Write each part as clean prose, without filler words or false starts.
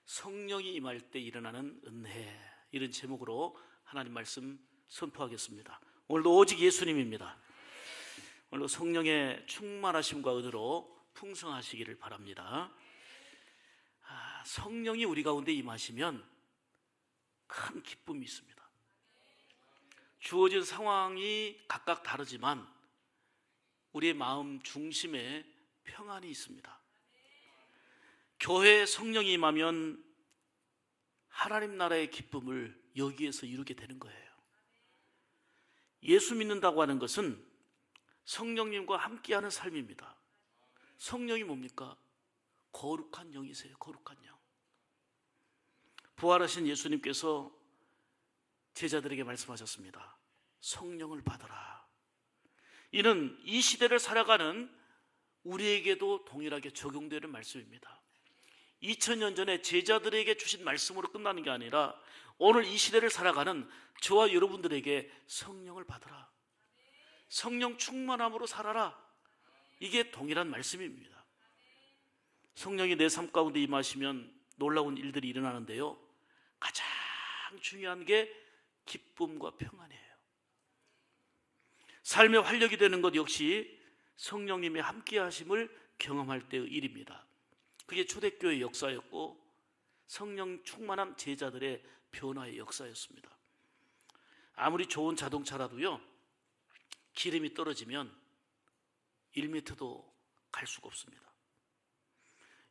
성령이 임할 때 일어나는 은혜, 이런 제목으로 하나님 말씀 선포하겠습니다. 오늘도 오직 예수님입니다. 오늘도 성령의 충만하심과 은혜로 풍성하시기를 바랍니다. 성령이 우리 가운데 임하시면 큰 기쁨이 있습니다. 주어진 상황이 각각 다르지만 우리의 마음 중심에 평안이 있습니다. 교회에 성령이 임하면 하나님 나라의 기쁨을 여기에서 이루게 되는 거예요. 예수 믿는다고 하는 것은 성령님과 함께하는 삶입니다. 성령이 뭡니까? 거룩한 영이세요. 거룩한 영. 부활하신 예수님께서 제자들에게 말씀하셨습니다. 성령을 받아라. 이는 이 시대를 살아가는 우리에게도 동일하게 적용되는 말씀입니다. 2000년 전에 제자들에게 주신 말씀으로 끝나는 게 아니라 오늘 이 시대를 살아가는 저와 여러분들에게 성령을 받아라. 성령 충만함으로 살아라. 이게 동일한 말씀입니다. 성령이 내 삶 가운데 임하시면 놀라운 일들이 일어나는데요, 가장 중요한 게 기쁨과 평안이에요. 삶의 활력이 되는 것 역시 성령님의 함께 하심을 경험할 때의 일입니다. 그게 초대교회의 역사였고 성령 충만한 제자들의 변화의 역사였습니다. 아무리 좋은 자동차라도요, 기름이 떨어지면 1m도 갈 수가 없습니다.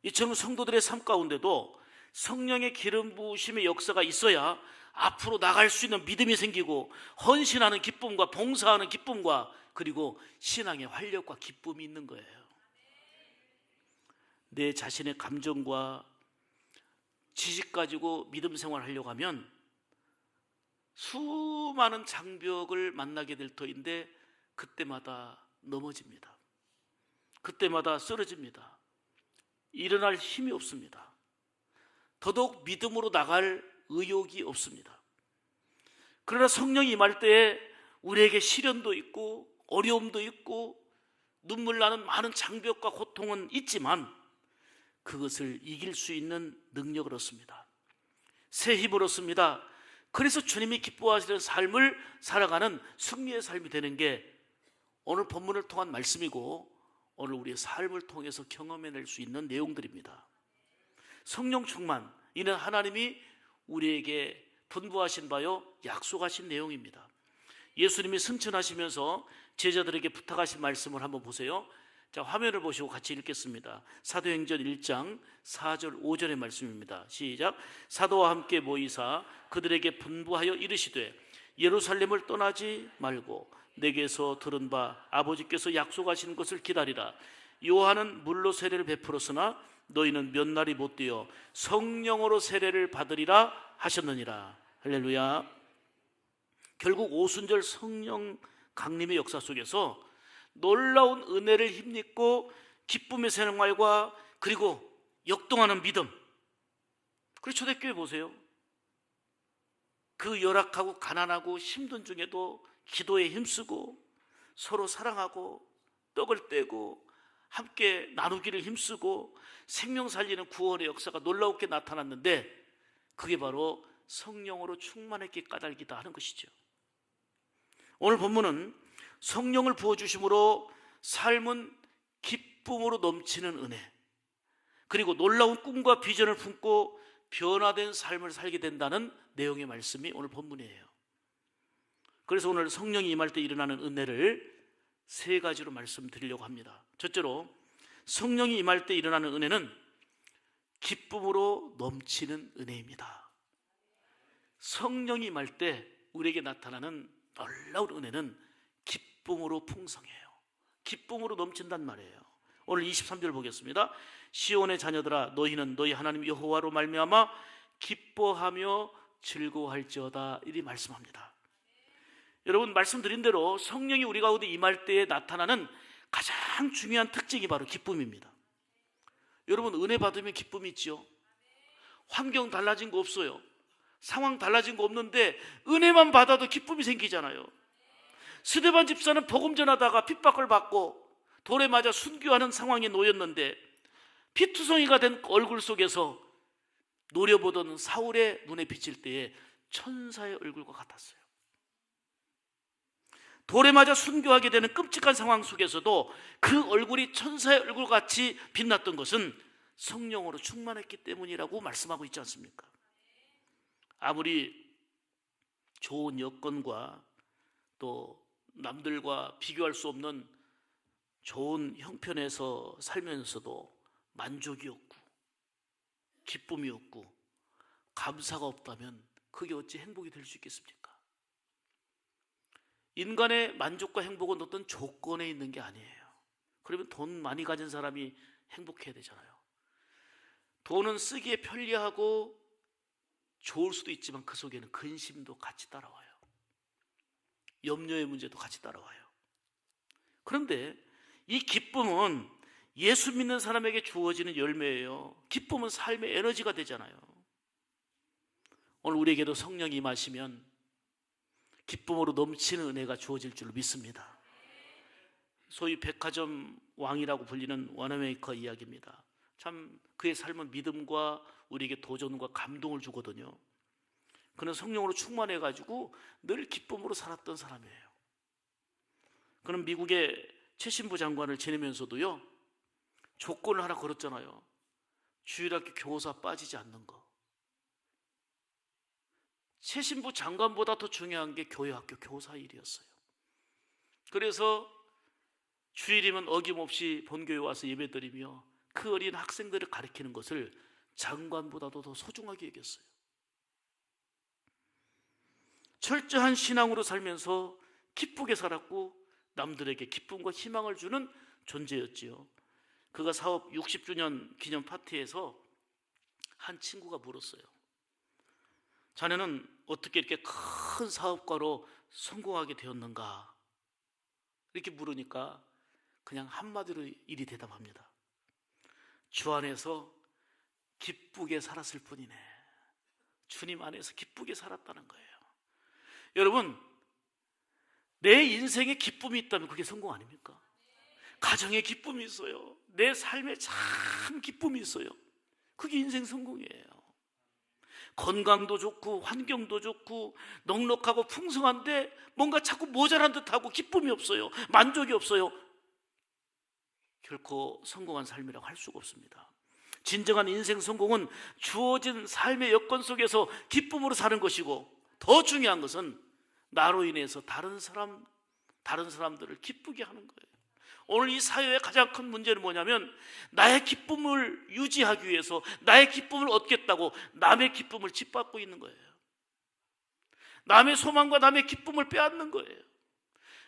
이처럼 성도들의 삶 가운데도 성령의 기름 부으심의 역사가 있어야 앞으로 나갈 수 있는 믿음이 생기고 헌신하는 기쁨과 봉사하는 기쁨과 그리고 신앙의 활력과 기쁨이 있는 거예요. 내 자신의 감정과 지식 가지고 믿음 생활을 하려고 하면 수많은 장벽을 만나게 될 터인데 그때마다 넘어집니다. 그때마다 쓰러집니다. 일어날 힘이 없습니다. 더더욱 믿음으로 나갈 의욕이 없습니다. 그러나 성령이 임할 때에 우리에게 시련도 있고 어려움도 있고 눈물 나는 많은 장벽과 고통은 있지만 그것을 이길 수 있는 능력을 얻습니다. 새 힘을 얻습니다. 그래서 주님이 기뻐하시는 삶을 살아가는 승리의 삶이 되는 게 오늘 본문을 통한 말씀이고 오늘 우리의 삶을 통해서 경험해낼 수 있는 내용들입니다. 성령 충만, 이는 하나님이 우리에게 분부하신 바요 약속하신 내용입니다. 예수님이 승천하시면서 제자들에게 부탁하신 말씀을 한번 보세요. 자, 화면을 보시고 같이 읽겠습니다. 사도행전 1장 4절 5절의 말씀입니다. 시작. 사도와 함께 모이사 그들에게 분부하여 이르시되 예루살렘을 떠나지 말고 내게서 들은 바 아버지께서 약속하신 것을 기다리라. 요한은 물로 세례를 베풀었으나 너희는 몇 날이 못 되어 성령으로 세례를 받으리라 하셨느니라. 할렐루야. 결국 오순절 성령 강림의 역사 속에서 놀라운 은혜를 힘입고 기쁨의 생활과 그리고 역동하는 믿음. 그리고 초대교회 보세요. 그 열악하고 가난하고 힘든 중에도 기도에 힘쓰고 서로 사랑하고 떡을 떼고 함께 나누기를 힘쓰고 생명 살리는 구원의 역사가 놀라웠게 나타났는데 그게 바로 성령으로 충만했기에 까닭이다 하는 것이죠. 오늘 본문은 성령을 부어주심으로 삶은 기쁨으로 넘치는 은혜, 그리고 놀라운 꿈과 비전을 품고 변화된 삶을 살게 된다는 내용의 말씀이 오늘 본문이에요. 그래서 오늘 성령이 임할 때 일어나는 은혜를 세 가지로 말씀드리려고 합니다. 첫째로, 성령이 임할 때 일어나는 은혜는 기쁨으로 넘치는 은혜입니다. 성령이 임할 때 우리에게 나타나는 놀라운 은혜는 기쁨으로 풍성해요. 기쁨으로 넘친단 말이에요. 오늘 23절 보겠습니다. 시온의 자녀들아 너희는 너희 하나님 여호와로 말미암아 기뻐하며 즐거워할지어다, 이리 말씀합니다. 여러분, 말씀드린 대로 성령이 우리 가운데 임할 때에 나타나는 가장 중요한 특징이 바로 기쁨입니다. 여러분, 은혜 받으면 기쁨이 있죠. 환경 달라진 거 없어요. 상황 달라진 거 없는데 은혜만 받아도 기쁨이 생기잖아요. 스데반 집사는 복음 전하다가 핍박을 받고 돌에 맞아 순교하는 상황에 놓였는데 피투성이가 된 얼굴 속에서 노려보던 사울의 눈에 비칠 때에 천사의 얼굴과 같았어요. 돌에 맞아 순교하게 되는 끔찍한 상황 속에서도 그 얼굴이 천사의 얼굴같이 빛났던 것은 성령으로 충만했기 때문이라고 말씀하고 있지 않습니까? 아무리 좋은 여건과 또 남들과 비교할 수 없는 좋은 형편에서 살면서도 만족이 없고 기쁨이 없고 감사가 없다면 그게 어찌 행복이 될 수 있겠습니까? 인간의 만족과 행복은 어떤 조건에 있는 게 아니에요. 그러면 돈 많이 가진 사람이 행복해야 되잖아요. 돈은 쓰기에 편리하고 좋을 수도 있지만 그 속에는 근심도 같이 따라와요. 염려의 문제도 같이 따라와요. 그런데 이 기쁨은 예수 믿는 사람에게 주어지는 열매예요. 기쁨은 삶의 에너지가 되잖아요. 오늘 우리에게도 성령이 임하시면 기쁨으로 넘치는 은혜가 주어질 줄 믿습니다. 소위 백화점 왕이라고 불리는 워너메이커 이야기입니다. 참 그의 삶은 믿음과 우리에게 도전과 감동을 주거든요. 그는 성령으로 충만해가지고 늘 기쁨으로 살았던 사람이에요. 그는 미국의 최신부 장관을 지내면서도요, 조건을 하나 걸었잖아요. 주일학교 교사 빠지지 않는 거. 최신부 장관보다 더 중요한 게 교회 학교 교사 일이었어요. 그래서 주일이면 어김없이 본교에 와서 예배드리며 그 어린 학생들을 가르치는 것을 장관보다도 더 소중하게 여겼어요. 철저한 신앙으로 살면서 기쁘게 살았고 남들에게 기쁨과 희망을 주는 존재였지요. 그가 사업 60주년 기념 파티에서 한 친구가 물었어요. 자네는 어떻게 이렇게 큰 사업가로 성공하게 되었는가? 이렇게 물으니까 그냥 한마디로 이리 대답합니다. 주 안에서 기쁘게 살았을 뿐이네. 주님 안에서 기쁘게 살았다는 거예요. 여러분, 내 인생에 기쁨이 있다면 그게 성공 아닙니까? 가정에 기쁨이 있어요. 내 삶에 참 기쁨이 있어요. 그게 인생 성공이에요. 건강도 좋고 환경도 좋고 넉넉하고 풍성한데 뭔가 자꾸 모자란 듯하고 기쁨이 없어요. 만족이 없어요. 결코 성공한 삶이라고 할 수가 없습니다. 진정한 인생 성공은 주어진 삶의 여건 속에서 기쁨으로 사는 것이고, 더 중요한 것은 나로 인해서 다른 사람들을 기쁘게 하는 거예요. 오늘 이 사회의 가장 큰 문제는 뭐냐면, 나의 기쁨을 유지하기 위해서 나의 기쁨을 얻겠다고 남의 기쁨을 짓밟고 있는 거예요. 남의 소망과 남의 기쁨을 빼앗는 거예요.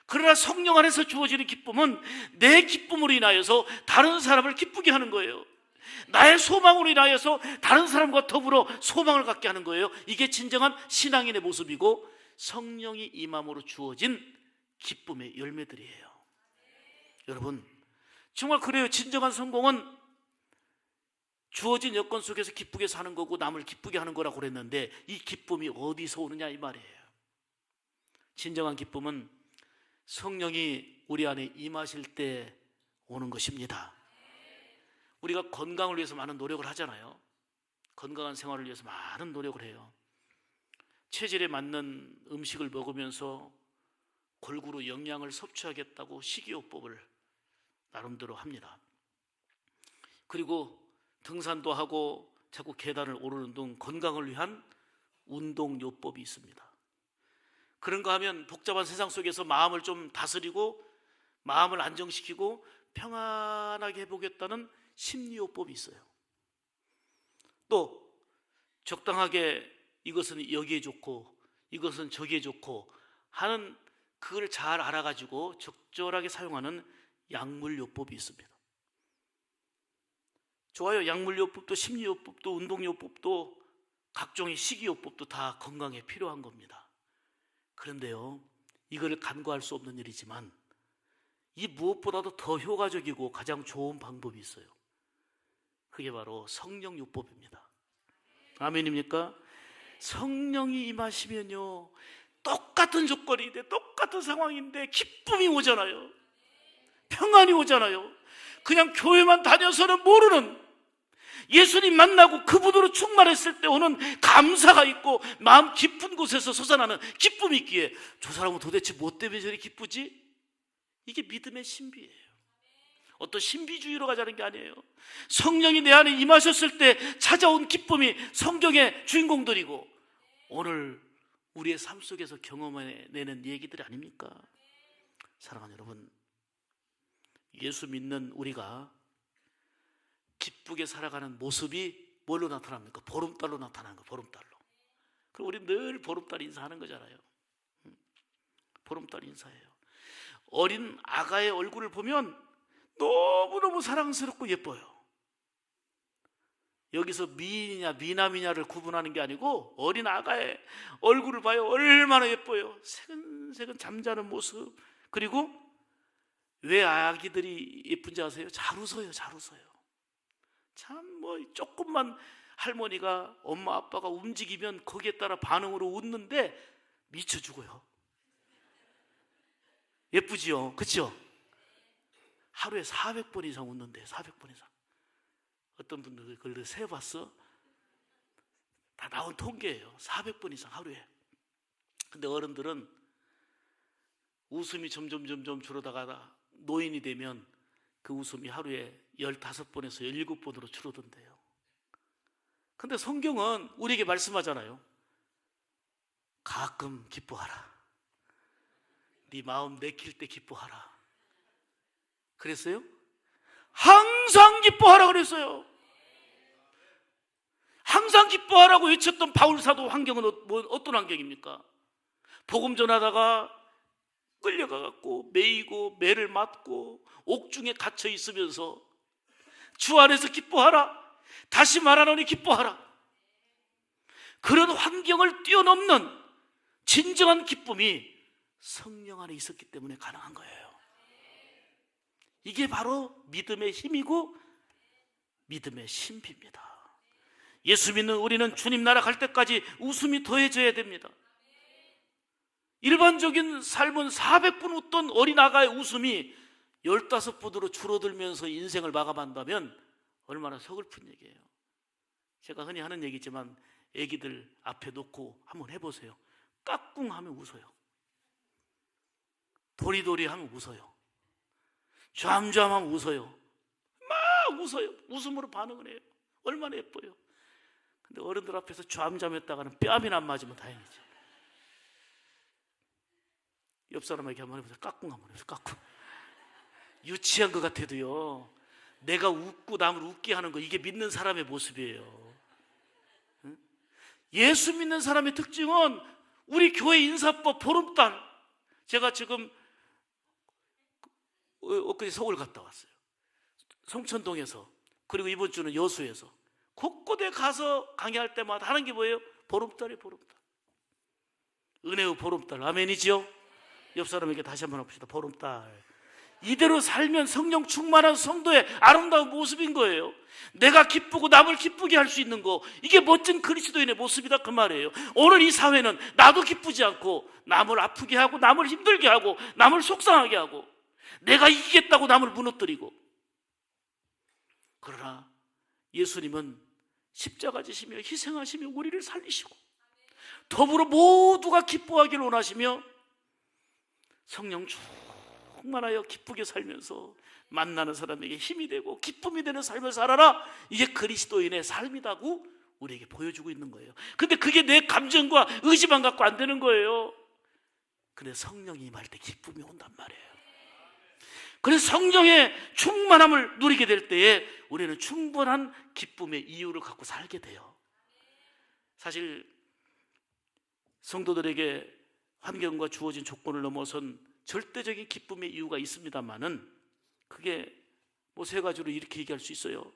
그러나 성령 안에서 주어지는 기쁨은 내 기쁨으로 인하여서 다른 사람을 기쁘게 하는 거예요. 나의 소망으로 인하여서 다른 사람과 더불어 소망을 갖게 하는 거예요. 이게 진정한 신앙인의 모습이고 성령이 임함으로 주어진 기쁨의 열매들이에요. 여러분, 정말 그래요. 진정한 성공은 주어진 여건 속에서 기쁘게 사는 거고 남을 기쁘게 하는 거라고 그랬는데, 이 기쁨이 어디서 오느냐 이 말이에요. 진정한 기쁨은 성령이 우리 안에 임하실 때 오는 것입니다. 우리가 건강을 위해서 많은 노력을 하잖아요. 건강한 생활을 위해서 많은 노력을 해요. 체질에 맞는 음식을 먹으면서 골고루 영양을 섭취하겠다고 식이요법을 나름대로 합니다. 그리고 등산도 하고 자꾸 계단을 오르는 등 건강을 위한 운동요법이 있습니다. 그런 거 하면 복잡한 세상 속에서 마음을 좀 다스리고 마음을 안정시키고 평안하게 해보겠다는 심리요법이 있어요. 또 적당하게 이것은 여기에 좋고 이것은 저기에 좋고 하는 그걸 잘 알아가지고 적절하게 사용하는 약물요법이 있습니다. 좋아요. 약물요법도 심리요법도 운동요법도 각종의 식이요법도 다 건강에 필요한 겁니다. 그런데요, 이거를 간과할 수 없는 일이지만 이 무엇보다도 더 효과적이고 가장 좋은 방법이 있어요. 그게 바로 성령요법입니다. 아멘입니까? 성령이 임하시면요, 똑같은 조건인데 똑같은 상황인데 기쁨이 오잖아요. 평안이 오잖아요. 그냥 교회만 다녀서는 모르는, 예수님 만나고 그분으로 충만했을 때 오는 감사가 있고 마음 깊은 곳에서 솟아나는 기쁨이 있기에 저 사람은 도대체 뭐 때문에 저리 기쁘지? 이게 믿음의 신비예요. 어떤 신비주의로 가자는 게 아니에요. 성령이 내 안에 임하셨을 때 찾아온 기쁨이 성경의 주인공들이고 오늘 우리의 삶 속에서 경험해내는 얘기들이 아닙니까? 사랑하는 여러분, 예수 믿는 우리가 기쁘게 살아가는 모습이 뭘로 나타납니까? 보름달로 나타나는 거예요. 보름달로. 그럼 우리 늘 보름달 인사하는 거잖아요. 보름달 인사예요. 어린 아가의 얼굴을 보면 너무너무 사랑스럽고 예뻐요. 여기서 미인이냐 미남이냐를 구분하는 게 아니고 어린 아가의 얼굴을 봐요. 얼마나 예뻐요. 새근새근 잠자는 모습. 그리고 왜 아기들이 예쁜지 아세요? 잘 웃어요. 잘 웃어요. 참 뭐 조금만 할머니가 엄마 아빠가 움직이면 거기에 따라 반응으로 웃는데 미쳐 죽어요. 예쁘지요? 그렇죠? 하루에 400번 이상 웃는데 400번 이상. 어떤 분들 그걸 세어봤어? 다 나온 통계예요. 400번 이상 하루에. 근데 어른들은 웃음이 점점 줄어다가 노인이 되면 그 웃음이 하루에 15번에서 17번으로 줄어든대요. 근데 성경은 우리에게 말씀하잖아요. 가끔 기뻐하라. 네 마음 내킬 때 기뻐하라. 그랬어요? 항상 기뻐하라 그랬어요. 항상 기뻐하라고 외쳤던 바울사도 환경은 어떤 환경입니까? 복음 전하다가 끌려가갖고 매이고 매를 맞고 옥중에 갇혀 있으면서 주 안에서 기뻐하라. 다시 말하노니 기뻐하라. 그런 환경을 뛰어넘는 진정한 기쁨이 성령 안에 있었기 때문에 가능한 거예요. 이게 바로 믿음의 힘이고 믿음의 신비입니다. 예수 믿는 우리는 주님 나라 갈 때까지 웃음이 더해져야 됩니다. 일반적인 삶은 400분 웃던 어린아가의 웃음이 15분으로 줄어들면서 인생을 마감한다면 얼마나 서글픈 얘기예요. 제가 흔히 하는 얘기지만 애기들 앞에 놓고 한번 해보세요. 까꿍 하면 웃어요. 도리도리 하면 웃어요. 쟈쟈 하면 웃어요. 막 웃어요. 웃음으로 반응을 해요. 얼마나 예뻐요. 근데 어른들 앞에서 쟈쟈 했다가는 뺨이나 안 맞으면 다행이지. 옆 사람에게 한번 해보세요. 까꿍 한번 해보세요. 까꿍. 유치한 것 같아도요, 내가 웃고 남을 웃게 하는 거, 이게 믿는 사람의 모습이에요. 응? 예수 믿는 사람의 특징은 우리 교회 인사법 보름달. 제가 지금 엊그제 서울 갔다 왔어요. 성천동에서. 그리고 이번 주는 여수에서. 곳곳에 가서 강의할 때마다 하는 게 뭐예요? 보름달이에요. 보름달. 은혜의 보름달. 아멘이지요? 옆 사람에게 다시 한번 해봅시다. 보름달. 이대로 살면 성령 충만한 성도의 아름다운 모습인 거예요. 내가 기쁘고 남을 기쁘게 할 수 있는 거, 이게 멋진 그리스도인의 모습이다 그 말이에요. 오늘 이 사회는 나도 기쁘지 않고 남을 아프게 하고 남을 힘들게 하고 남을 속상하게 하고 내가 이기겠다고 남을 무너뜨리고. 그러나 예수님은 십자가 지시며 희생하시며 우리를 살리시고 더불어 모두가 기뻐하기를 원하시며 성령 충만하여 기쁘게 살면서 만나는 사람에게 힘이 되고 기쁨이 되는 삶을 살아라. 이게 그리스도인의 삶이라고 우리에게 보여주고 있는 거예요. 근데 그게 내 감정과 의지만 갖고 안 되는 거예요. 근데 성령이 임할 때 기쁨이 온단 말이에요. 그래서 성령의 충만함을 누리게 될 때에 우리는 충분한 기쁨의 이유를 갖고 살게 돼요. 사실 성도들에게 환경과 주어진 조건을 넘어선 절대적인 기쁨의 이유가 있습니다만은 그게 뭐 세 가지로 이렇게 얘기할 수 있어요.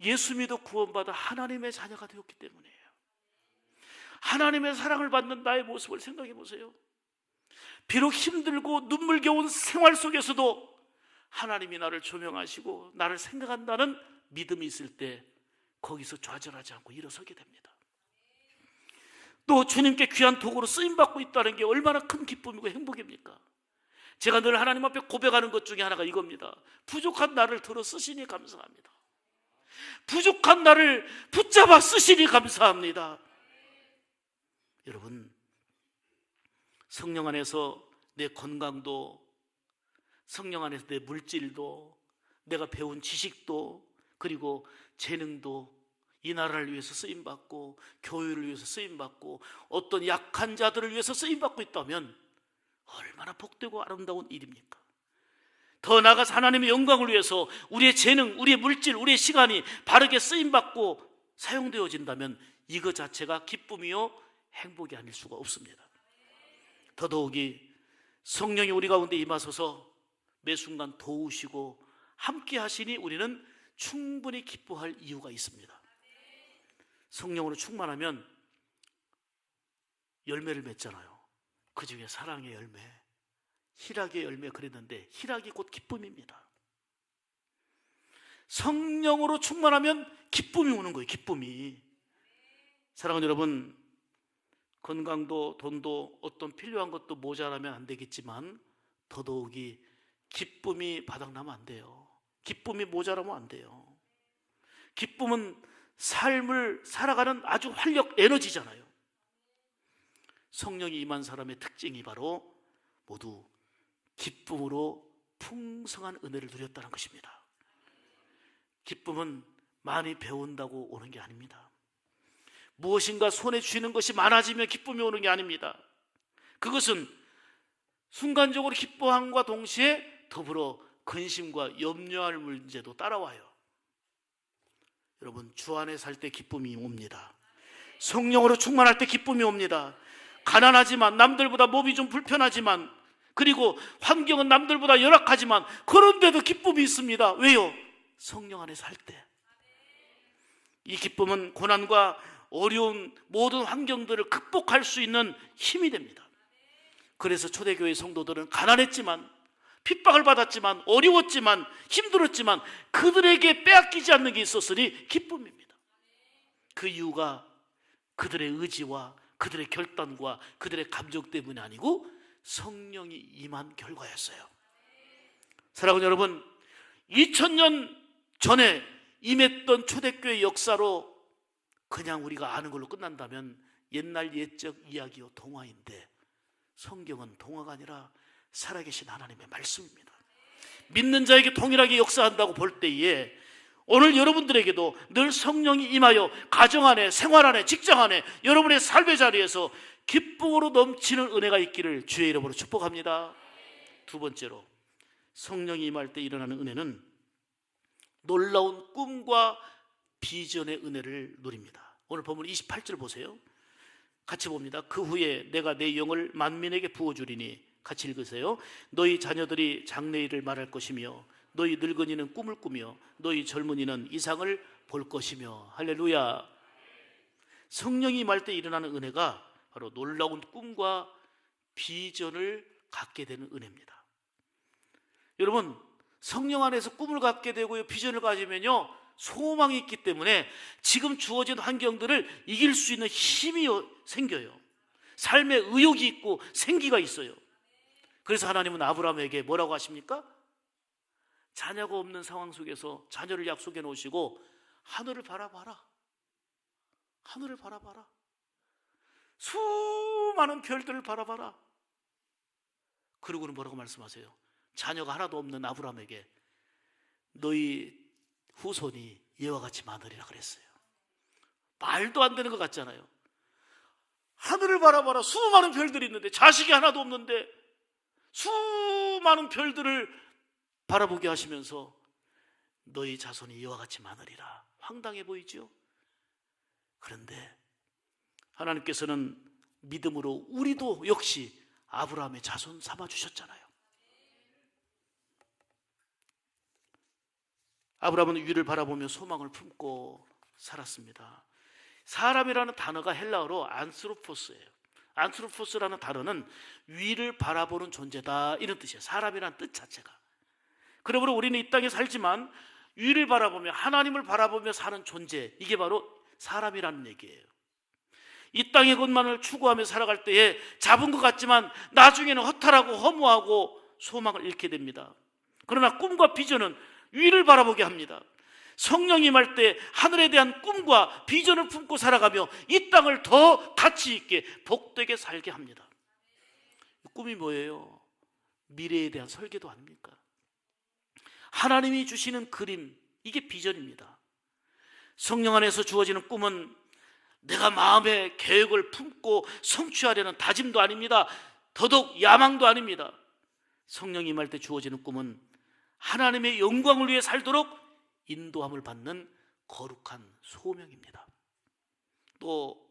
예수 믿어 구원받아 하나님의 자녀가 되었기 때문이에요. 하나님의 사랑을 받는 나의 모습을 생각해 보세요. 비록 힘들고 눈물겨운 생활 속에서도 하나님이 나를 조명하시고 나를 생각한다는 믿음이 있을 때 거기서 좌절하지 않고 일어서게 됩니다. 또 주님께 귀한 도구로 쓰임받고 있다는 게 얼마나 큰 기쁨이고 행복입니까? 제가 늘 하나님 앞에 고백하는 것 중에 하나가 이겁니다. 부족한 나를 들어 쓰시니 감사합니다. 부족한 나를 붙잡아 쓰시니 감사합니다. 여러분, 성령 안에서 내 건강도, 성령 안에서 내 물질도, 내가 배운 지식도, 그리고 재능도 이 나라를 위해서 쓰임받고, 교회를 위해서 쓰임받고, 어떤 약한 자들을 위해서 쓰임받고 있다면 얼마나 복되고 아름다운 일입니까? 더 나아가서 하나님의 영광을 위해서 우리의 재능, 우리의 물질, 우리의 시간이 바르게 쓰임받고 사용되어진다면 이것 자체가 기쁨이요 행복이 아닐 수가 없습니다. 더더욱이 성령이 우리 가운데 임하소서 매 순간 도우시고 함께 하시니 우리는 충분히 기뻐할 이유가 있습니다. 성령으로 충만하면 열매를 맺잖아요. 그 중에 사랑의 열매, 희락의 열매 그랬는데 희락이 곧 기쁨입니다. 성령으로 충만하면 기쁨이 오는 거예요. 기쁨이. 사랑하는 여러분, 건강도 돈도 어떤 필요한 것도 모자라면 안 되겠지만 더더욱이 기쁨이 바닥나면 안 돼요. 기쁨이 모자라면 안 돼요. 기쁨은 삶을 살아가는 아주 활력, 에너지잖아요. 성령이 임한 사람의 특징이 바로 모두 기쁨으로 풍성한 은혜를 누렸다는 것입니다. 기쁨은 많이 배운다고 오는 게 아닙니다. 무엇인가 손에 쥐는 것이 많아지면 기쁨이 오는 게 아닙니다. 그것은 순간적으로 기뻐함과 동시에 더불어 근심과 염려할 문제도 따라와요. 여러분, 주 안에 살 때 기쁨이 옵니다. 성령으로 충만할 때 기쁨이 옵니다. 가난하지만, 남들보다 몸이 좀 불편하지만, 그리고 환경은 남들보다 열악하지만 그런데도 기쁨이 있습니다. 왜요? 성령 안에 살 때. 이 기쁨은 고난과 어려운 모든 환경들을 극복할 수 있는 힘이 됩니다. 그래서 초대교회 성도들은 가난했지만, 핍박을 받았지만, 어려웠지만, 힘들었지만 그들에게 빼앗기지 않는 게 있었으니 기쁨입니다. 그 이유가 그들의 의지와 그들의 결단과 그들의 감정 때문이 아니고 성령이 임한 결과였어요. 사랑하는 여러분, 2000년 전에 임했던 초대교회 역사로 그냥 우리가 아는 걸로 끝난다면 옛날 옛적 이야기요, 동화인데 성경은 동화가 아니라 살아계신 하나님의 말씀입니다. 믿는 자에게 동일하게 역사한다고 볼 때에 오늘 여러분들에게도 늘 성령이 임하여 가정 안에, 생활 안에, 직장 안에, 여러분의 삶의 자리에서 기쁨으로 넘치는 은혜가 있기를 주의 이름으로 축복합니다. 두 번째로, 성령이 임할 때 일어나는 은혜는 놀라운 꿈과 비전의 은혜를 누립니다. 오늘 본문 28절 보세요. 같이 봅니다. 그 후에 내가 내 영을 만민에게 부어주리니, 같이 읽으세요. 너희 자녀들이 장래일을 말할 것이며 너희 늙은이는 꿈을 꾸며 너희 젊은이는 이상을 볼 것이며. 할렐루야. 성령이 임할 때 일어나는 은혜가 바로 놀라운 꿈과 비전을 갖게 되는 은혜입니다. 여러분, 성령 안에서 꿈을 갖게 되고요, 비전을 가지면요, 소망이 있기 때문에 지금 주어진 환경들을 이길 수 있는 힘이 생겨요. 삶에 의욕이 있고 생기가 있어요. 그래서 하나님은 아브라함에게 뭐라고 하십니까? 자녀가 없는 상황 속에서 자녀를 약속해 놓으시고 하늘을 바라봐라. 하늘을 바라봐라. 수많은 별들을 바라봐라. 그리고는 뭐라고 말씀하세요? 자녀가 하나도 없는 아브라함에게 너희 후손이 이와 같이 많으리라 그랬어요. 말도 안 되는 것 같잖아요. 하늘을 바라봐라. 수많은 별들이 있는데, 자식이 하나도 없는데 수많은 별들을 바라보게 하시면서 너희 자손이 이와 같이 많으리라. 황당해 보이죠? 그런데 하나님께서는 믿음으로 우리도 역시 아브라함의 자손 삼아 주셨잖아요. 아브라함은 위를 바라보며 소망을 품고 살았습니다. 사람이라는 단어가 헬라어로 안스로포스예요. 안스로포스라는 단어는 위를 바라보는 존재다, 이런 뜻이에요. 사람이라는 뜻 자체가. 그러므로 우리는 이 땅에 살지만 위를 바라보며, 하나님을 바라보며 사는 존재, 이게 바로 사람이라는 얘기예요. 이 땅의 것만을 추구하며 살아갈 때에 잡은 것 같지만 나중에는 허탈하고 허무하고 소망을 잃게 됩니다. 그러나 꿈과 비전은 위를 바라보게 합니다. 성령이 임할 때 하늘에 대한 꿈과 비전을 품고 살아가며 이 땅을 더 가치 있게 복되게 살게 합니다. 꿈이 뭐예요? 미래에 대한 설계도 아닙니까? 하나님이 주시는 그림, 이게 비전입니다. 성령 안에서 주어지는 꿈은 내가 마음의 계획을 품고 성취하려는 다짐도 아닙니다. 더더욱 야망도 아닙니다. 성령이 임할 때 주어지는 꿈은 하나님의 영광을 위해 살도록 인도함을 받는 거룩한 소명입니다. 또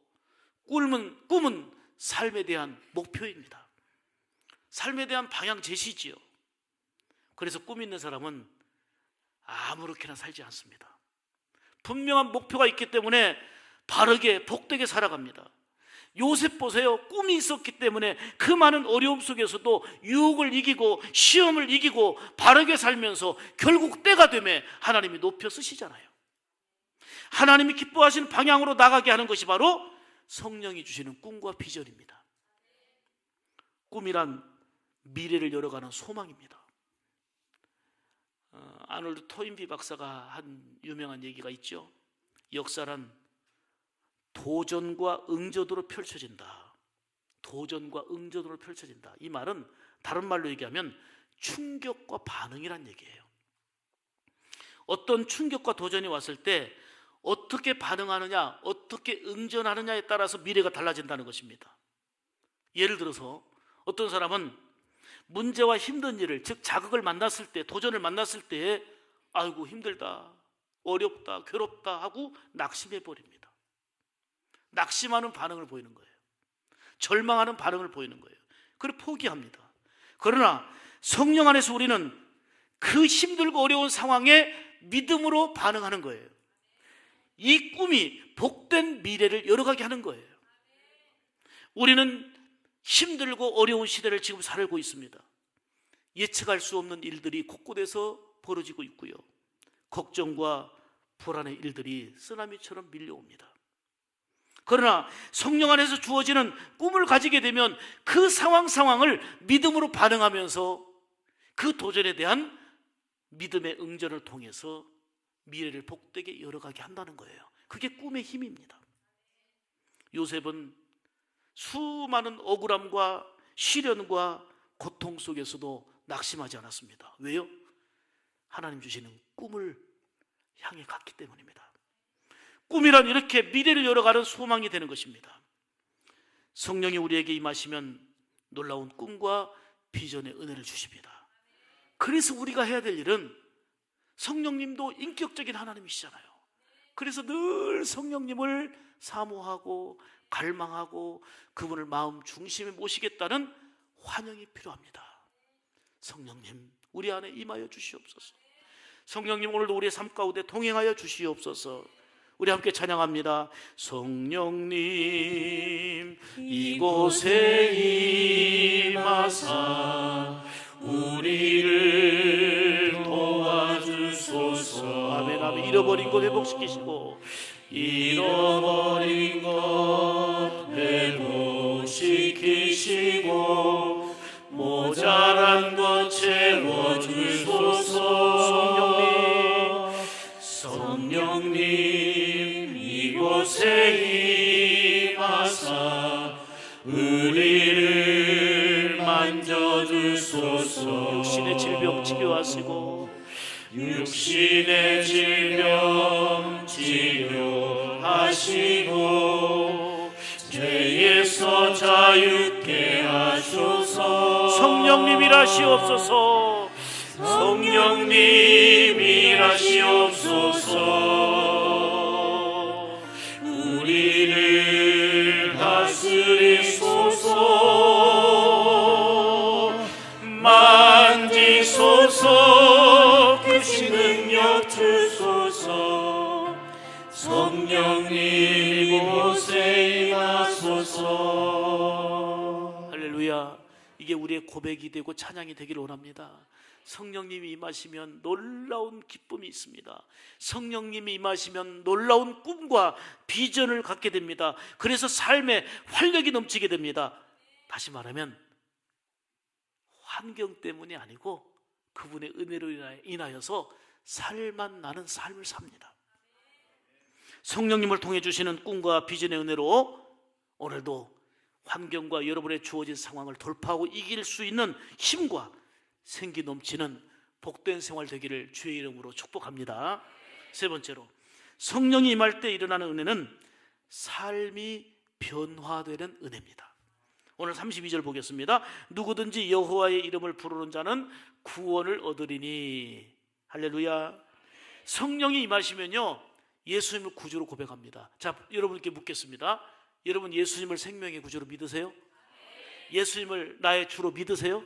꿈은 삶에 대한 목표입니다. 삶에 대한 방향 제시지요. 그래서 꿈 있는 사람은 아무렇게나 살지 않습니다. 분명한 목표가 있기 때문에 바르게 복되게 살아갑니다. 요셉 보세요. 꿈이 있었기 때문에 그 많은 어려움 속에서도 유혹을 이기고 시험을 이기고 바르게 살면서 결국 때가 되면 하나님이 높여 쓰시잖아요. 하나님이 기뻐하시는 방향으로 나가게 하는 것이 바로 성령이 주시는 꿈과 비전입니다. 꿈이란 미래를 열어가는 소망입니다. 아놀드 토인비 박사가 한 유명한 얘기가 있죠. 역사란 도전과 응저도로 펼쳐진다. 도전과 응저도로 펼쳐진다. 이 말은 다른 말로 얘기하면 충격과 반응이란 얘기예요. 어떤 충격과 도전이 왔을 때 어떻게 반응하느냐, 어떻게 응전하느냐에 따라서 미래가 달라진다는 것입니다. 예를 들어서 어떤 사람은 문제와 힘든 일을, 즉 자극을 만났을 때, 도전을 만났을 때 아이고 힘들다, 어렵다, 괴롭다 하고 낙심해 버립니다. 낙심하는 반응을 보이는 거예요. 절망하는 반응을 보이는 거예요. 그리고 포기합니다. 그러나 성령 안에서 우리는 그 힘들고 어려운 상황에 믿음으로 반응하는 거예요. 이 꿈이 복된 미래를 열어가게 하는 거예요. 우리는 힘들고 어려운 시대를 지금 살고 있습니다. 예측할 수 없는 일들이 곳곳에서 벌어지고 있고요. 걱정과 불안의 일들이 쓰나미처럼 밀려옵니다. 그러나 성령 안에서 주어지는 꿈을 가지게 되면 그 상황을 믿음으로 반응하면서 그 도전에 대한 믿음의 응전을 통해서 미래를 복되게 열어가게 한다는 거예요. 그게 꿈의 힘입니다. 요셉은 수많은 억울함과 시련과 고통 속에서도 낙심하지 않았습니다. 왜요? 하나님 주시는 꿈을 향해 갔기 때문입니다. 꿈이란 이렇게 미래를 열어가는 소망이 되는 것입니다. 성령이 우리에게 임하시면 놀라운 꿈과 비전의 은혜를 주십니다. 그래서 우리가 해야 될 일은, 성령님도 인격적인 하나님이시잖아요. 그래서 늘 성령님을 사모하고 갈망하고 그분을 마음 중심에 모시겠다는 환영이 필요합니다. 성령님, 우리 안에 임하여 주시옵소서. 성령님, 오늘도 우리의 삶 가운데 동행하여 주시옵소서. 우리 함께 찬양합니다. 성령님 이곳에 임하사 우리를 도와주소서. 아멘, 아멘. 잃어버린 것 회복시키시고, 잃어버린 것 회복시키시고, 모자란 것 채워주소서. 성령님 이곳에 임하사 우리를 만져주소서. 육신의 질병 치료하시고, 육신의 질병 치료하시고, 죄에서 자유케 하소서. 성령님 일하시옵소서. 성령님 일하시옵소서. 우리를 다스리소서. 만지소서. 크신 능력 주소서. 성령님 이곳에 임하소서. 할렐루야. 이게 우리의 고백이 되고 찬양이 되기를 원합니다. 성령님이 임하시면 놀라운 기쁨이 있습니다. 성령님이 임하시면 놀라운 꿈과 비전을 갖게 됩니다. 그래서 삶에 활력이 넘치게 됩니다. 다시 말하면 환경 때문이 아니고 그분의 은혜로 인하여서 살만 나는 삶을 삽니다. 성령님을 통해 주시는 꿈과 비전의 은혜로 오늘도 환경과 여러분의 주어진 상황을 돌파하고 이길 수 있는 힘과 생기 넘치는 복된 생활 되기를 주의 이름으로 축복합니다. 세 번째로, 성령이 임할 때 일어나는 은혜는 삶이 변화되는 은혜입니다. 오늘 32절 보겠습니다. 누구든지 여호와의 이름을 부르는 자는 구원을 얻으리니. 할렐루야. 성령이 임하시면요, 예수님을 구주로 고백합니다. 자, 여러분께 묻겠습니다. 여러분 예수님을 생명의 구주로 믿으세요? 예수님을 나의 주로 믿으세요?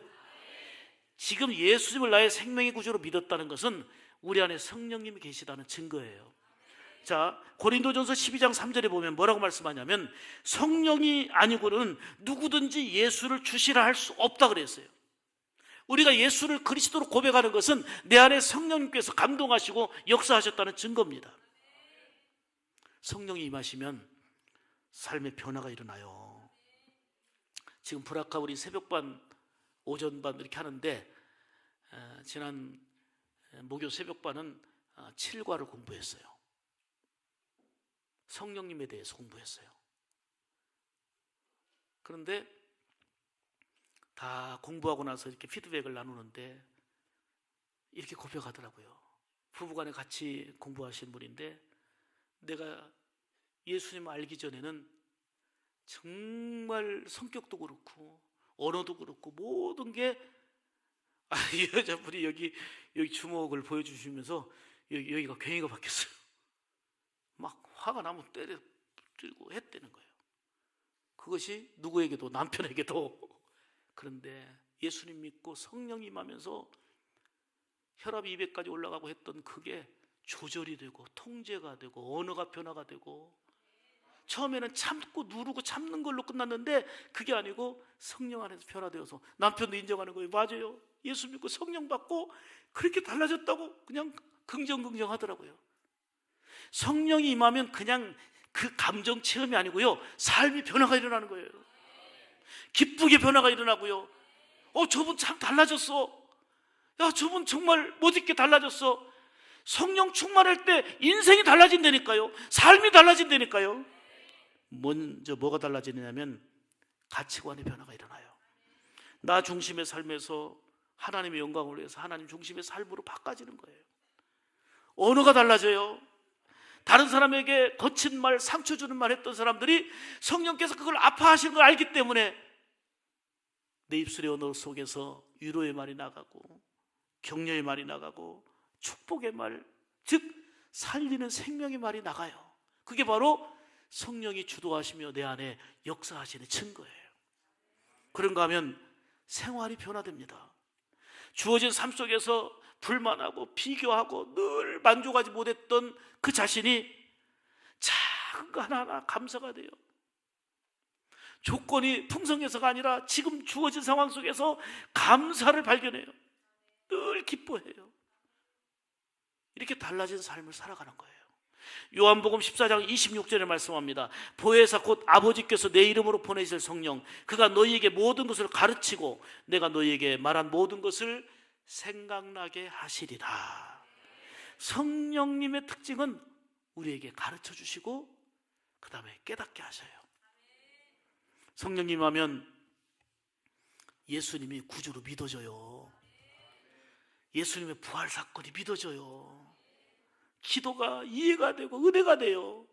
지금 예수님을 나의 생명의 구주로 믿었다는 것은 우리 안에 성령님이 계시다는 증거예요. 자, 고린도전서 12장 3절에 보면 뭐라고 말씀하냐면 성령이 아니고는 누구든지 예수를 주시라 할 수 없다 그랬어요. 우리가 예수를 그리스도로 고백하는 것은 내 안에 성령님께서 감동하시고 역사하셨다는 증거입니다. 성령이 임하시면 삶의 변화가 일어나요. 지금 브라카 우리 새벽반, 오전반 이렇게 하는데 지난 목요 새벽반은 7과를 공부했어요. 성령님에 대해서 공부했어요. 그런데 다 공부하고 나서 이렇게 피드백을 나누는데 이렇게 고백하더라고요. 부부간에 같이 공부하신 분인데, 내가 예수님을 알기 전에는 정말 성격도 그렇고 언어도 그렇고 모든 게 이 여자분이 여기 주먹을 보여주시면서 여기가 괭이가 바뀌었어요. 막 화가 나면 때려들고 했다는 거예요. 그것이 누구에게도, 남편에게도. 그런데 예수님 믿고 성령이 임하면서 혈압이 200까지 올라가고 했던 그게 조절이 되고 통제가 되고 언어가 변화가 되고, 처음에는 참고 누르고 참는 걸로 끝났는데 그게 아니고 성령 안에서 변화되어서 남편도 인정하는 거예요. 맞아요, 예수 믿고 성령 받고 그렇게 달라졌다고 그냥 긍정 하더라고요. 성령이 임하면 그냥 그 감정 체험이 아니고요, 삶이 변화가 일어나는 거예요. 기쁘게 변화가 일어나고요. 저분 참 달라졌어. 야, 저분 정말 못있게 달라졌어. 성령 충만할 때 인생이 달라진다니까요. 삶이 달라진다니까요. 먼저 뭐가 달라지느냐면 가치관의 변화가 일어나요. 나 중심의 삶에서 하나님의 영광을 위해서 하나님 중심의 삶으로 바꿔지는 거예요. 언어가 달라져요. 다른 사람에게 거친 말, 상처 주는 말 했던 사람들이 성령께서 그걸 아파하시는 걸 알기 때문에 내 입술의 언어 속에서 위로의 말이 나가고 격려의 말이 나가고 축복의 말, 즉 살리는 생명의 말이 나가요. 그게 바로 성령이 주도하시며 내 안에 역사하시는 증거예요. 그런가 하면 생활이 변화됩니다. 주어진 삶 속에서 불만하고 비교하고 늘 만족하지 못했던 그 자신이 작은 거 하나하나 감사가 돼요. 조건이 풍성해서가 아니라 지금 주어진 상황 속에서 감사를 발견해요. 늘 기뻐해요. 이렇게 달라진 삶을 살아가는 거예요. 요한복음 14장 26절에 말씀합니다. 보혜사 곧 아버지께서 내 이름으로 보내실 성령, 그가 너희에게 모든 것을 가르치고 내가 너희에게 말한 모든 것을 생각나게 하시리라. 성령님의 특징은 우리에게 가르쳐 주시고 그 다음에 깨닫게 하셔요. 성령님 하면 예수님이 구주로 믿어져요. 예수님의 부활 사건이 믿어져요. 기도가 이해가 되고 은혜가 돼요.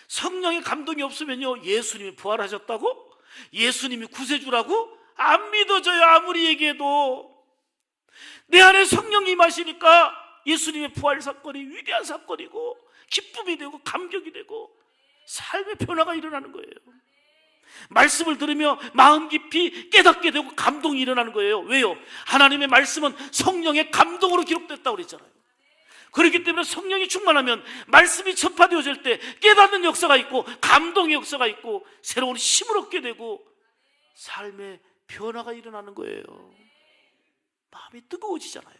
성령의 감동이 없으면요, 예수님이 부활하셨다고? 예수님이 구세주라고? 안 믿어져요. 아무리 얘기해도. 내 안에 성령이 임하시니까 예수님의 부활 사건이 위대한 사건이고 기쁨이 되고 감격이 되고 삶의 변화가 일어나는 거예요. 말씀을 들으며 마음 깊이 깨닫게 되고 감동이 일어나는 거예요. 왜요? 하나님의 말씀은 성령의 감동으로 기록됐다고 그랬잖아요. 그렇기 때문에 성령이 충만하면 말씀이 전파되어질 때 깨닫는 역사가 있고 감동의 역사가 있고 새로운 힘을 얻게 되고 삶의 변화가 일어나는 거예요. 마음이 뜨거워지잖아요.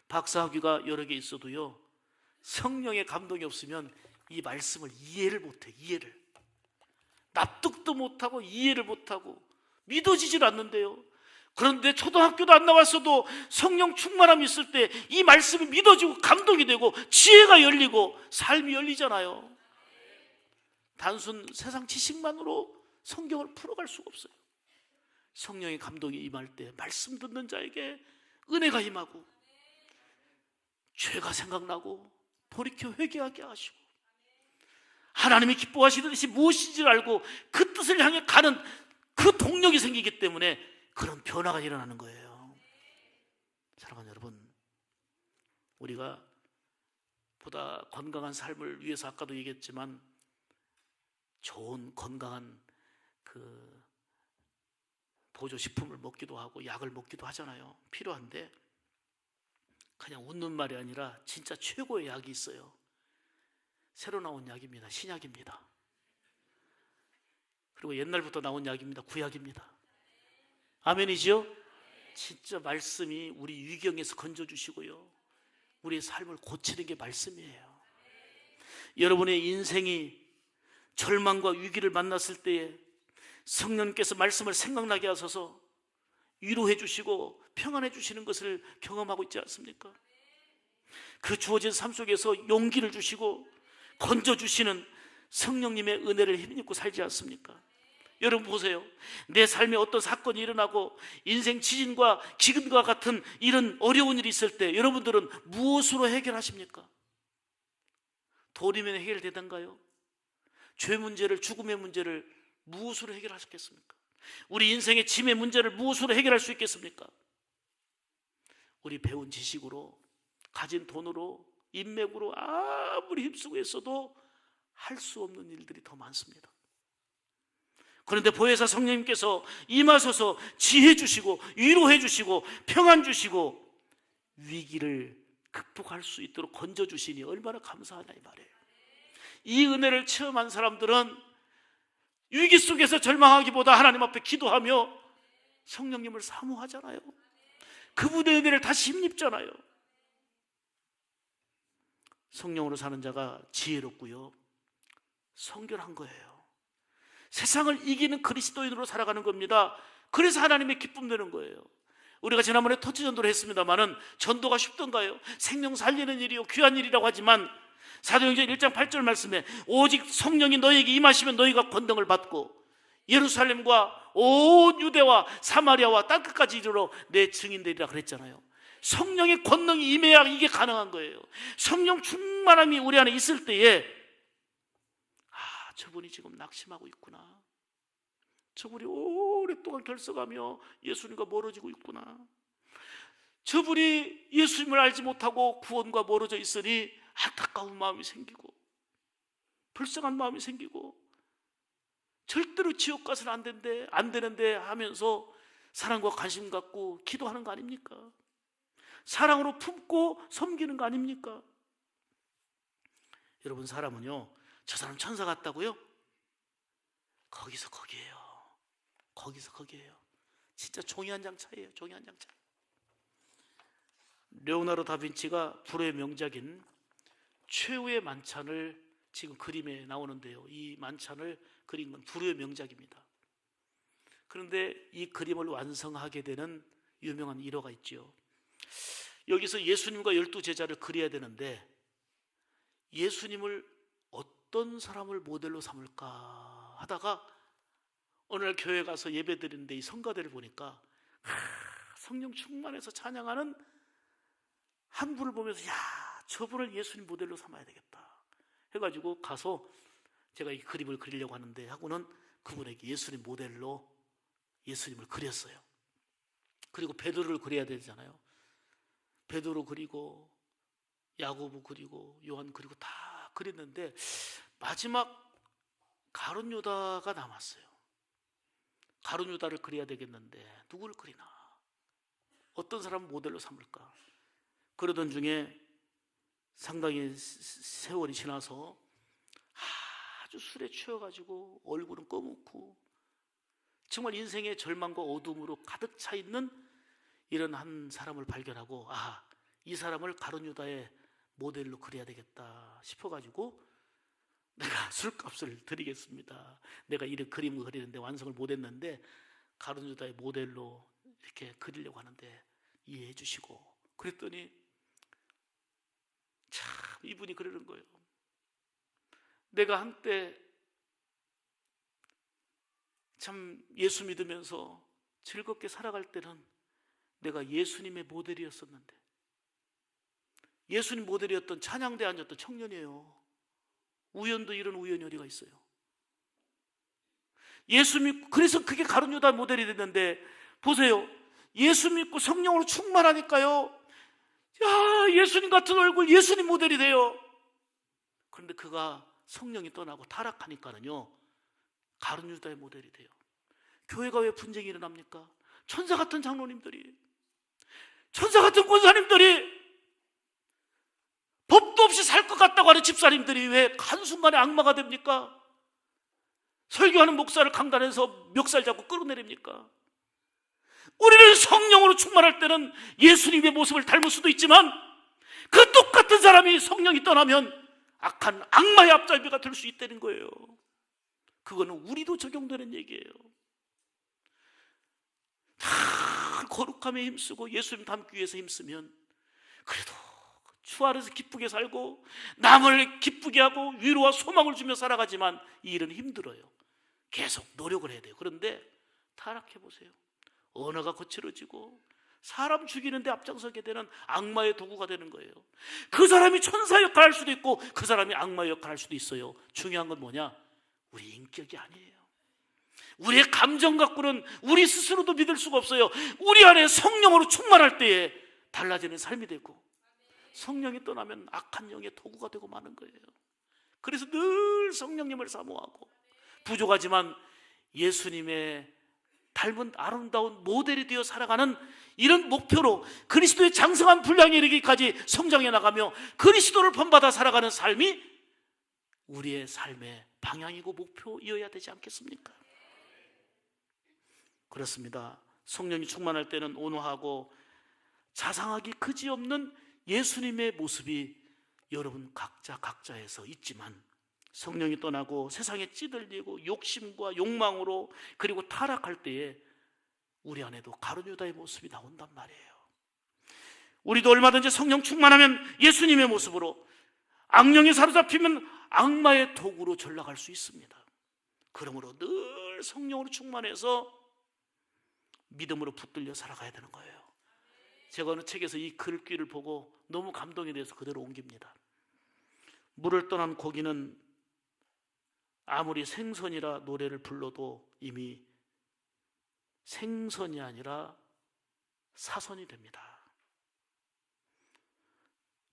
박사학위가 여러 개 있어도요, 성령의 감동이 없으면 이 말씀을 이해를 못해. 이해를 납득도 못하고 이해를 못하고 믿어지질 않는데요, 그런데 초등학교도 안 나왔어도 성령 충만함이 있을 때 이 말씀이 믿어지고 감동이 되고 지혜가 열리고 삶이 열리잖아요. 단순 세상 지식만으로 성경을 풀어갈 수가 없어요. 성령의 감동이 임할 때 말씀 듣는 자에게 은혜가 임하고 죄가 생각나고 돌이켜 회개하게 하시고 하나님이 기뻐하시는 뜻이 무엇인지를 알고 그 뜻을 향해 가는 그 동력이 생기기 때문에 그런 변화가 일어나는 거예요. 사랑하는 여러분, 우리가 보다 건강한 삶을 위해서 아까도 얘기했지만 좋은 건강한 그 보조식품을 먹기도 하고 약을 먹기도 하잖아요. 필요한데 그냥 웃는 말이 아니라 진짜 최고의 약이 있어요. 새로 나온 약입니다. 신약입니다. 그리고 옛날부터 나온 약입니다. 구약입니다. 아멘이지요? 진짜 말씀이 우리 위경에서 건져주시고요, 우리의 삶을 고치는 게 말씀이에요. 여러분의 인생이 절망과 위기를 만났을 때에 성령께서 말씀을 생각나게 하셔서 위로해 주시고 평안해 주시는 것을 경험하고 있지 않습니까? 그 주어진 삶 속에서 용기를 주시고 건져주시는 성령님의 은혜를 힘입고 살지 않습니까? 여러분 보세요. 내 삶에 어떤 사건이 일어나고 인생 지진과 기근과 같은 이런 어려운 일이 있을 때 여러분들은 무엇으로 해결하십니까? 돈이면 해결되던가요? 죄 문제를, 죽음의 문제를 무엇으로 해결하셨겠습니까? 우리 인생의 짐의 문제를 무엇으로 해결할 수 있겠습니까? 우리 배운 지식으로, 가진 돈으로, 인맥으로 아무리 힘쓰고 있어도 할 수 없는 일들이 더 많습니다. 그런데 보혜사 성령님께서 임하셔서 지혜 주시고 위로해 주시고 평안 주시고 위기를 극복할 수 있도록 건져 주시니 얼마나 감사하냐 이 말이에요. 이 은혜를 체험한 사람들은 위기 속에서 절망하기보다 하나님 앞에 기도하며 성령님을 사모하잖아요. 그분의 은혜를 다시 힘입잖아요. 성령으로 사는 자가 지혜롭고요, 성결한 거예요. 세상을 이기는 그리스도인으로 살아가는 겁니다. 그래서 하나님의 기쁨 되는 거예요. 우리가 지난번에 터치 전도를 했습니다마는 전도가 쉽던가요? 생명 살리는 일이요 귀한 일이라고 하지만 사도행전 1장 8절 말씀에 오직 성령이 너희에게 임하시면 너희가 권능을 받고 예루살렘과 온 유대와 사마리아와 땅끝까지 이르러 내 증인되리라 그랬잖아요. 성령의 권능이 임해야 이게 가능한 거예요. 성령 충만함이 우리 안에 있을 때에 저분이 지금 낙심하고 있구나, 저분이 오랫동안 결석하며 예수님과 멀어지고 있구나, 저분이 예수님을 알지 못하고 구원과 멀어져 있으니 안타까운 마음이 생기고 불쌍한 마음이 생기고 절대로 지옥 가서는 안 되는데 하면서 사랑과 관심 갖고 기도하는 거 아닙니까? 사랑으로 품고 섬기는 거 아닙니까? 여러분, 사람은요, 저 사람 천사 같다고요? 거기서 거기에요. 거기서 거기에요. 진짜 종이 한 장 차이에요. 종이 한 장 차이. 레오나르도 다빈치가 불후의 명작인 최후의 만찬을 지금 그림에 나오는데요, 이 만찬을 그린 건 불후의 명작입니다. 그런데 이 그림을 완성하게 되는 유명한 일화가 있죠. 여기서 예수님과 12제자를 그려야 되는데 예수님을 어떤 사람을 모델로 삼을까 하다가 어느 날 교회 가서 예배 드리는데 이 성가대를 보니까 성령 충만해서 찬양하는 한 분을 보면서 저분을 예수님 모델로 삼아야 되겠다 해가지고 가서 제가 이 그림을 그리려고 하는데 하고는 그분에게 예수님 모델로 예수님을 그렸어요. 그리고 베드로를 그려야 되잖아요. 베드로 그리고 야고보 그리고 요한 그리고 다 그렸는데 마지막 가룟 유다가 남았어요. 가룟 유다를 그려야 되겠는데 누구를 그리나, 어떤 사람을 모델로 삼을까 그러던 중에 상당히 세월이 지나서 아주 술에 취해가지고 얼굴은 꺼먹고 정말 인생의 절망과 어둠으로 가득 차 있는 이런 한 사람을 발견하고 이 사람을 가룟 유다의 모델로 그려야 되겠다 싶어가지고 내가 술값을 드리겠습니다. 내가 이런 그림을 그리는데 완성을 못했는데 가룟 유다의 모델로 이렇게 그리려고 하는데 이해해 주시고, 그랬더니 참 이분이 그러는 거예요. 내가 한때 참 예수 믿으면서 즐겁게 살아갈 때는 내가 예수님의 모델이었었는데, 예수님 모델이었던 찬양대에 앉았던 청년이에요. 우연도 이런 우연이 어디가 있어요. 예수 믿고, 그래서 그게 가룟 유다 모델이 됐는데, 보세요. 예수 믿고 성령으로 충만하니까요, 야, 예수님 같은 얼굴, 예수님 모델이 돼요. 그런데 그가 성령이 떠나고 타락하니까는요, 가룟 유다의 모델이 돼요. 교회가 왜 분쟁이 일어납니까? 천사 같은 장로님들이, 천사 같은 권사님들이, 법도 없이 살 것 같다고 하는 집사님들이 왜 한순간에 악마가 됩니까? 설교하는 목사를 강단에서 멱살 잡고 끌어내립니까? 우리는 성령으로 충만할 때는 예수님의 모습을 닮을 수도 있지만, 그 똑같은 사람이 성령이 떠나면 악한 악마의 앞잡이가 될 수 있다는 거예요. 그거는 우리도 적용되는 얘기예요. 다 거룩함에 힘쓰고 예수님 닮기 위해서 힘쓰면 그래도 주 안에서 기쁘게 살고 남을 기쁘게 하고 위로와 소망을 주며 살아가지만 이 일은 힘들어요. 계속 노력을 해야 돼요. 그런데 타락해보세요. 언어가 거칠어지고 사람 죽이는데 앞장서게 되는 악마의 도구가 되는 거예요. 그 사람이 천사 역할을 할 수도 있고 그 사람이 악마 역할을 할 수도 있어요. 중요한 건 뭐냐? 우리 인격이 아니에요. 우리의 감정 갖고는 우리 스스로도 믿을 수가 없어요. 우리 안에 성령으로 충만할 때에 달라지는 삶이 되고, 성령이 떠나면 악한 영의 도구가 되고 마는 거예요. 그래서 늘 성령님을 사모하고, 부족하지만 예수님의 닮은 아름다운 모델이 되어 살아가는 이런 목표로 그리스도의 장성한 분량에 이르기까지 성장해 나가며 그리스도를 본받아 살아가는 삶이 우리의 삶의 방향이고 목표이어야 되지 않겠습니까? 그렇습니다. 성령이 충만할 때는 온화하고 자상하기 그지없는 예수님의 모습이 여러분 각자에서 있지만, 성령이 떠나고 세상에 찌들리고 욕심과 욕망으로 그리고 타락할 때에 우리 안에도 가룟 유다의 모습이 나온단 말이에요. 우리도 얼마든지 성령 충만하면 예수님의 모습으로, 악령이 사로잡히면 악마의 도구로 전락할 수 있습니다. 그러므로 늘 성령으로 충만해서 믿음으로 붙들려 살아가야 되는 거예요. 제가 어느 책에서 이 글귀를 보고 너무 감동이 돼서 그대로 옮깁니다. 물을 떠난 고기는 아무리 생선이라 노래를 불러도 이미 생선이 아니라 사선이 됩니다.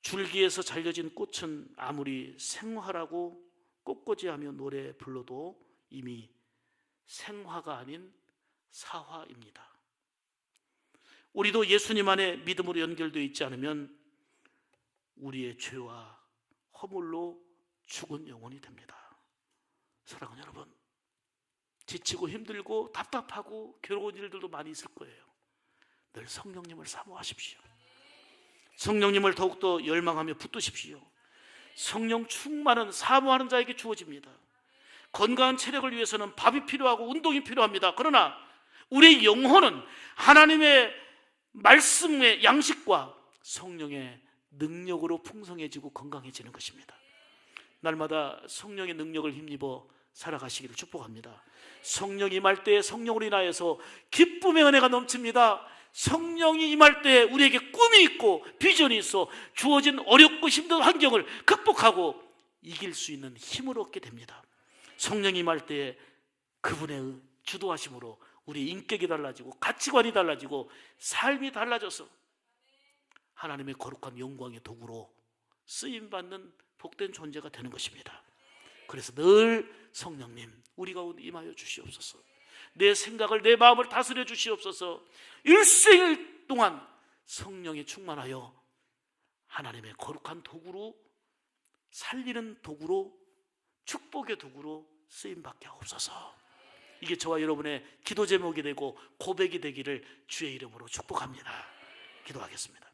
줄기에서 잘려진 꽃은 아무리 생화라고 꽃꽂이하며 노래 불러도 이미 생화가 아닌 사화입니다. 우리도 예수님 안에 믿음으로 연결되어 있지 않으면 우리의 죄와 허물로 죽은 영혼이 됩니다. 사랑하는 여러분, 지치고 힘들고 답답하고 괴로운 일들도 많이 있을 거예요. 늘 성령님을 사모하십시오. 성령님을 더욱더 열망하며 붙드십시오. 성령 충만은 사모하는 자에게 주어집니다. 건강한 체력을 위해서는 밥이 필요하고 운동이 필요합니다. 그러나 우리의 영혼은 하나님의 말씀의 양식과 성령의 능력으로 풍성해지고 건강해지는 것입니다. 날마다 성령의 능력을 힘입어 살아가시기를 축복합니다. 성령이 임할 때에 성령으로 인하여서 기쁨의 은혜가 넘칩니다. 성령이 임할 때 우리에게 꿈이 있고 비전이 있어 주어진 어렵고 힘든 환경을 극복하고 이길 수 있는 힘을 얻게 됩니다. 성령이 임할 때에 그분의 주도하심으로 우리 인격이 달라지고 가치관이 달라지고 삶이 달라져서 하나님의 거룩한 영광의 도구로 쓰임받는 복된 존재가 되는 것입니다. 그래서 늘 성령님 우리 가운데 임하여 주시옵소서. 내 생각을 내 마음을 다스려 주시옵소서. 일생일 동안 성령에 충만하여 하나님의 거룩한 도구로, 살리는 도구로, 축복의 도구로 쓰임받게 하옵소서. 이게 저와 여러분의 기도 제목이 되고 고백이 되기를 주의 이름으로 축복합니다. 기도하겠습니다.